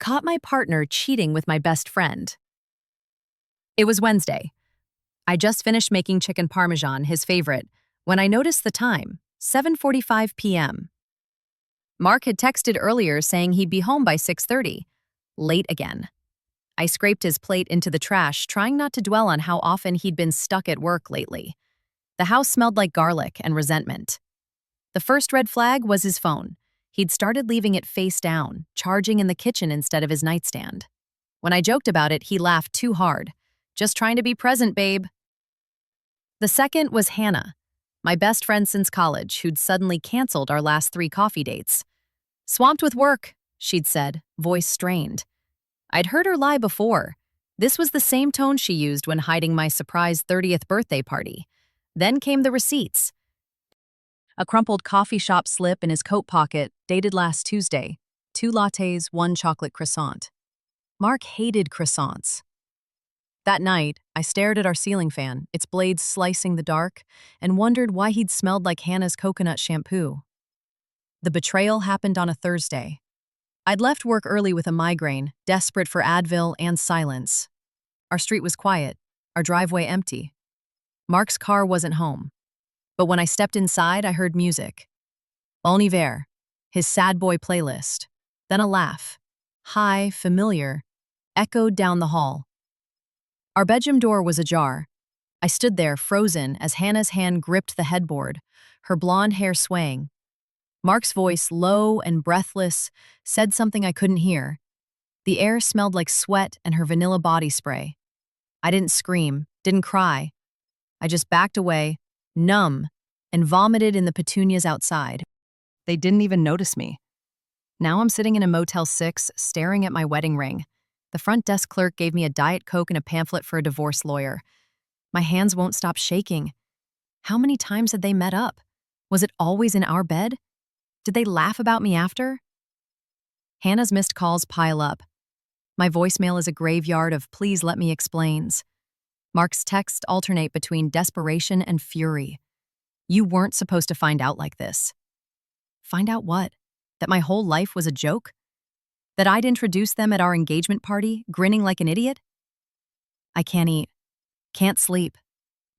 caught my partner cheating with my best friend. It was Wednesday. I just finished making chicken parmesan, his favorite, when I noticed the time, 7:45 p.m. Mark had texted earlier saying he'd be home by 6:30. Late again. I scraped his plate into the trash, trying not to dwell on how often he'd been stuck at work lately. The house smelled like garlic and resentment. The first red flag was his phone. He'd started leaving it face down, charging in the kitchen instead of his nightstand. When I joked about it, he laughed too hard. Just trying to be present, babe. The second was Hannah, my best friend since college, who'd suddenly canceled our last 3 coffee dates. Swamped with work, she'd said, voice strained. I'd heard her lie before. This was the same tone she used when hiding my surprise 30th birthday party. Then came the receipts. A crumpled coffee shop slip in his coat pocket, dated last Tuesday. 2 lattes, 1 chocolate croissant. Mark hated croissants. That night, I stared at our ceiling fan, its blades slicing the dark, and wondered why he'd smelled like Hannah's coconut shampoo. The betrayal happened on a Thursday. I'd left work early with a migraine, desperate for Advil and silence. Our street was quiet, our driveway empty. Mark's car wasn't home. But when I stepped inside, I heard music. Bon Iver, his sad boy playlist. Then a laugh, high, familiar, echoed down the hall. Our bedroom door was ajar. I stood there, frozen, as Hannah's hand gripped the headboard, her blonde hair swaying. Mark's voice, low and breathless, said something I couldn't hear. The air smelled like sweat and her vanilla body spray. I didn't scream, didn't cry. I just backed away, numb, and vomited in the petunias outside. They didn't even notice me. Now I'm sitting in a Motel 6, staring at my wedding ring. The front desk clerk gave me a Diet Coke and a pamphlet for a divorce lawyer. My hands won't stop shaking. How many times had they met up? Was it always in our bed? Did they laugh about me after? Hannah's missed calls pile up. My voicemail is a graveyard of please let me explains. Mark's texts alternate between desperation and fury. You weren't supposed to find out like this. Find out what? That my whole life was a joke? That I'd introduced them at our engagement party, grinning like an idiot? I can't eat. Can't sleep.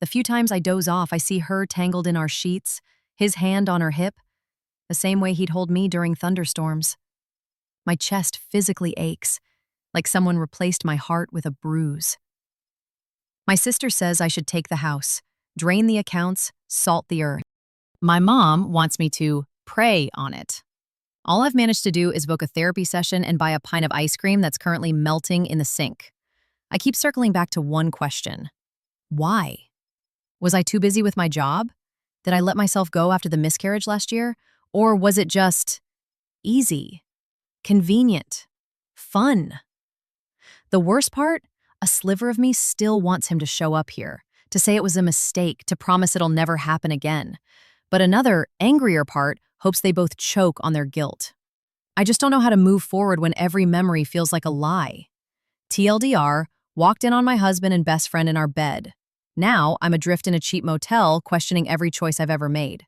The few times I doze off, I see her tangled in our sheets, his hand on her hip, the same way he'd hold me during thunderstorms. My chest physically aches, like someone replaced my heart with a bruise. My sister says I should take the house, drain the accounts, salt the earth. My mom wants me to pray on it. All I've managed to do is book a therapy session and buy a pint of ice cream that's currently melting in the sink. I keep circling back to one question. Why? Was I too busy with my job? Did I let myself go after the miscarriage last year? Or was it just easy, convenient, fun? The worst part? A sliver of me still wants him to show up here, to say it was a mistake, to promise it'll never happen again. But another, angrier part hopes they both choke on their guilt. I just don't know how to move forward when every memory feels like a lie. TLDR, walked in on my husband and best friend in our bed. Now I'm adrift in a cheap motel, questioning every choice I've ever made.